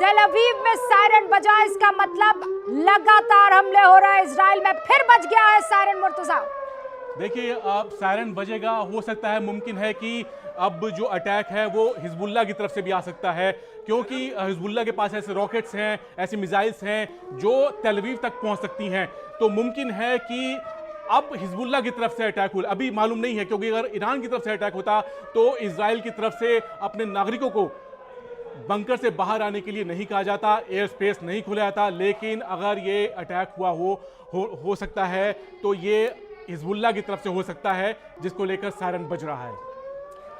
तेल अवीव में सायरन बजा, इसका मतलब लगातार हमले हो रहे हैं इजराइल में। फिर बज गया है सायरन मुर्तजा। देखिए, अब सायरन बजेगा, हो सकता है, मुमकिन है कि अब जो अटैक है वो हिजबुल्लाह की तरफ से भी आ सकता है, क्योंकि हिजबुल्लाह के पास ऐसे रॉकेट्स हैं, ऐसी मिसाइल्स हैं जो तेल अवीव तक पहुंच सकती हैं। तो मुमकिन है कि अब हिजबुल्लाह की तरफ से अटैक हो, अभी मालूम नहीं है, क्योंकि अगर ईरान की तरफ से अटैक होता तो इजराइल की तरफ से अपने नागरिकों को बंकर से बाहर आने के लिए नहीं कहा जाता, एयर स्पेस नहीं खुला जाता। लेकिन अगर ये अटैक हुआ हो सकता है तो ये हिजबुल्लाह की तरफ से हो सकता है, जिसको लेकर सायरन बज रहा है।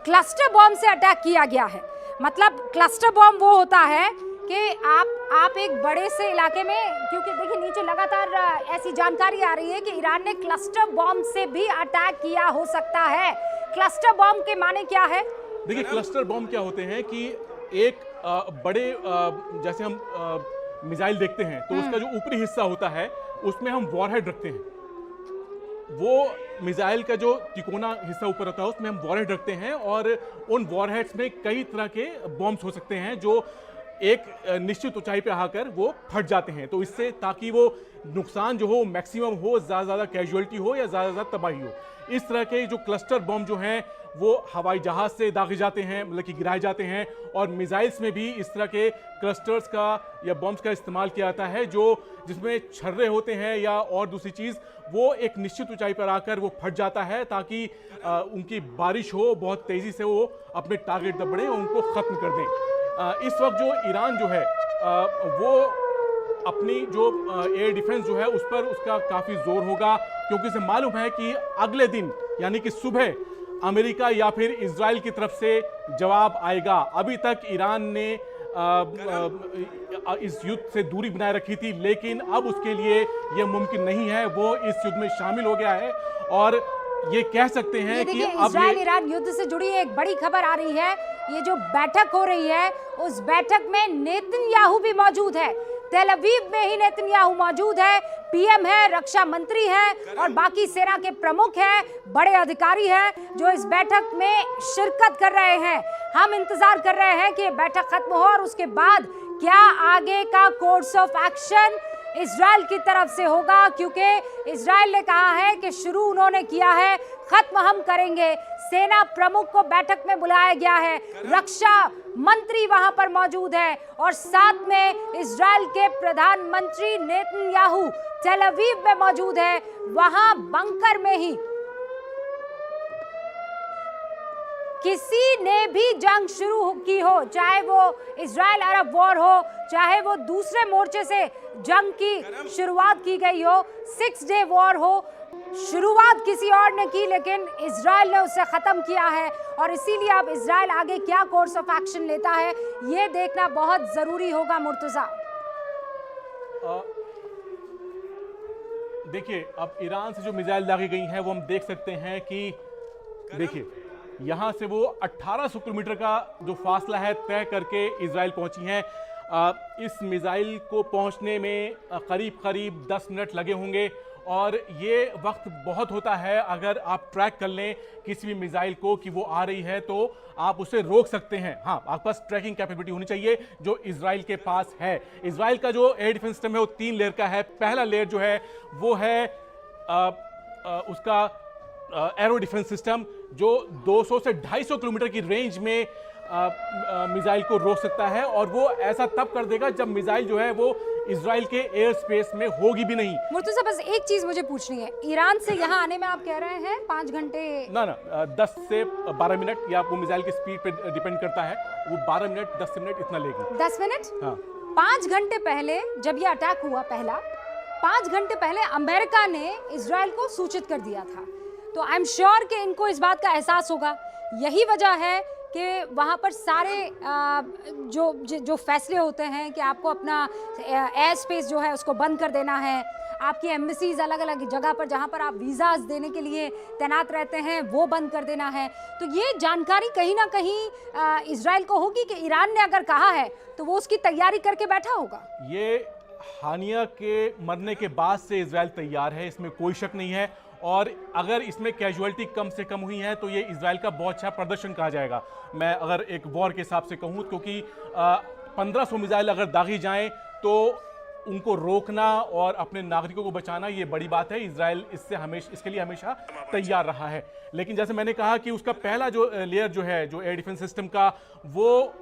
क्लस्टर बॉम्ब से अटैक किया गया है। मतलब क्लस्टर बॉम्ब वो होता है कि आप एक बड़े से इलाके में, क्योंकि देखिए नीचे लगातार ऐसी जानकारी आ रही है कि ईरान ने क्लस्टर बॉम्ब से भी अटैक किया हो सकता है। क्लस्टर बॉम्ब के माने क्या है? देखिए, क्लस्टर बॉम्ब क्या होते हैं कि एक बड़े जैसे हम मिसाइल देखते हैं तो उसका जो ऊपरी हिस्सा होता है उसमें हम वॉरहेड रखते हैं। वो मिसाइल का जो तिकोना हिस्सा ऊपर होता है उसमें हम वॉरहेड रखते हैं, और उन वॉरहेड्स में कई तरह के बॉम्ब्स हो सकते हैं जो एक निश्चित ऊंचाई पे आकर वो फट जाते हैं। तो इससे, ताकि वो नुकसान जो हो मैक्सिमम हो, ज़्यादा कैजुअलिटी हो या ज़्यादा तबाही हो, इस तरह के जो क्लस्टर बॉम्ब जो हैं वो हवाई जहाज से दागे जाते हैं, मतलब कि गिराए जाते हैं। और मिसाइल्स में भी इस तरह के क्लस्टर्स का या बॉम्ब्स का इस्तेमाल किया जाता है, जो जिसमें छर्रे होते हैं या और दूसरी चीज़, वो एक निश्चित ऊंचाई पर आकर वो फट जाता है, ताकि उनकी बारिश हो, बहुत तेज़ी से वो अपने टारगेट दबड़े और उनको ख़त्म कर दें। इस वक्त जो ईरान जो है वो अपनी जो एयर डिफेंस जो है उस पर उसका काफ़ी जोर होगा, क्योंकि उसे मालूम है कि अगले दिन यानी कि सुबह अमेरिका या फिर इजराइल की तरफ से जवाब आएगा। अभी तक ईरान ने इस युद्ध से दूरी बनाए रखी थी, लेकिन अब उसके लिए यह मुमकिन नहीं है। वो इस युद्ध में शामिल हो गया है, और ये कह सकते हैं कि अब इजराइल ईरान युद्ध से जुड़ी एक बड़ी खबर आ रही है। ये जो बैठक हो रही है, उस बैठक में नेतन्याहू भी मौजूद है। तेल अवीव में ही नेतन्याहू मौजूद है, पीएम है, रक्षा मंत्री है और बाकी सेना के प्रमुख हैं, बड़े अधिकारी हैं जो इस बैठक में शिरकत कर रहे हैं। हम इंतजार कर रहे हैं कि ये बैठक खत्म हो और उसके बाद क्या आगे का कोर्स ऑफ एक्शन इजराइल की तरफ से होगा, क्योंकि इजराइल ने कहा है कि शुरू उन्होंने किया है, खत्म हम करेंगे। सेना प्रमुख को बैठक में बुलाया गया है, रक्षा मंत्री वहां पर मौजूद है और साथ में इजराइल के प्रधानमंत्री नेतन्याहू तेल अवीव में मौजूद है। वहां बंकर में ही किसी ने भी जंग शुरू की हो, चाहे वो इजराइल अरब वॉर हो, चाहे वो दूसरे मोर्चे से जंग की शुरुआत की गई हो, 6 डे वॉर हो, शुरुआत किसी और ने की लेकिन इजराइल ने उसे खत्म किया है। और इसीलिए अब इजराइल आगे क्या कोर्स ऑफ एक्शन लेता है, ये देखना बहुत जरूरी होगा। मुर्तजा, देखिए, अब ईरान से जो मिसाइल दागी गई हैं वो हम देख सकते हैं कि देखिए यहाँ से वो 1800 किलोमीटर का जो फासला है तय करके इजराइल पहुंची हैं। इस मिसाइल को पहुंचने में करीब 10 मिनट लगे होंगे, और ये वक्त बहुत होता है अगर आप ट्रैक कर लें किसी भी मिसाइल को कि वो आ रही है तो आप उसे रोक सकते हैं। हाँ, आपके पास ट्रैकिंग कैपेबिलिटी होनी चाहिए, जो इजराइल के पास है। इजराइल का जो एयर डिफेंस सिस्टम है वो 3 लेयर का है। पहला लेयर जो है वो है उसका एरो डिफेंस सिस्टम, जो 200 से 250 किलोमीटर की रेंज में मिसाइल को रोक सकता है, और वो ऐसा तब कर देगा जब मिसाइल जो है वो इजराइल के एयर स्पेस में होगी भी नहीं। मुर्तजा, बस एक चीज मुझे पूछनी है, ईरान से यहाँ आने में आप कह रहे हैं 5 घंटे? ना 10 से 12 मिनट, या वो मिसाइल की स्पीड पे डिपेंड करता है। वो 12 मिनट 10 मिनट इतना लेगी। 10 मिनट? हाँ। 5 घंटे पहले जब ये अटैक हुआ पहला, 5 घंटे पहले अमेरिका ने इजराइल को सूचित कर दिया था। तो आई एम श्योर कि इनको इस बात का एहसास होगा। यही वजह है कि वहाँ पर सारे जो फैसले होते हैं कि आपको अपना एयर स्पेस जो है उसको बंद कर देना है, आपकी एम्बेसीज अलग अलग जगह पर जहाँ पर आप वीज़ाज देने के लिए तैनात रहते हैं वो बंद कर देना है। तो ये जानकारी कहीं ना कहीं इजराइल को होगी कि ईरान ने अगर कहा है तो वो उसकी तैयारी करके बैठा होगा। ये हानिया के मरने के बाद से इजराइल तैयार है, इसमें कोई शक नहीं है। और अगर इसमें कैजुअलिटी कम से कम हुई है तो ये इजराइल का बहुत अच्छा प्रदर्शन कहा जाएगा, मैं अगर एक वॉर के हिसाब से कहूँ, क्योंकि 1500 मिसाइल अगर दागी जाएं तो उनको रोकना और अपने नागरिकों को बचाना ये बड़ी बात है। इजराइल इसके लिए हमेशा तैयार रहा है। लेकिन जैसे मैंने कहा कि उसका पहला जो लेयर जो है जो एयर डिफेंस सिस्टम का, वो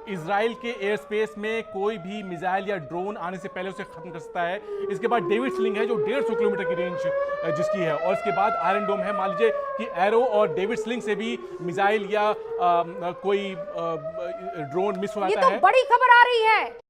इजराइल के एयर स्पेस में कोई भी मिसाइल या ड्रोन आने से पहले उसे खत्म कर सकता है। इसके बाद डेविड स्लिंग है जो 150 किलोमीटर की रेंज जिसकी है, और इसके बाद आयरन डोम है। मान लीजिए कि एरो और डेविड स्लिंग से भी मिसाइल या कोई ड्रोन मिस हो ये जाता तो है। बड़ी खबर आ रही है।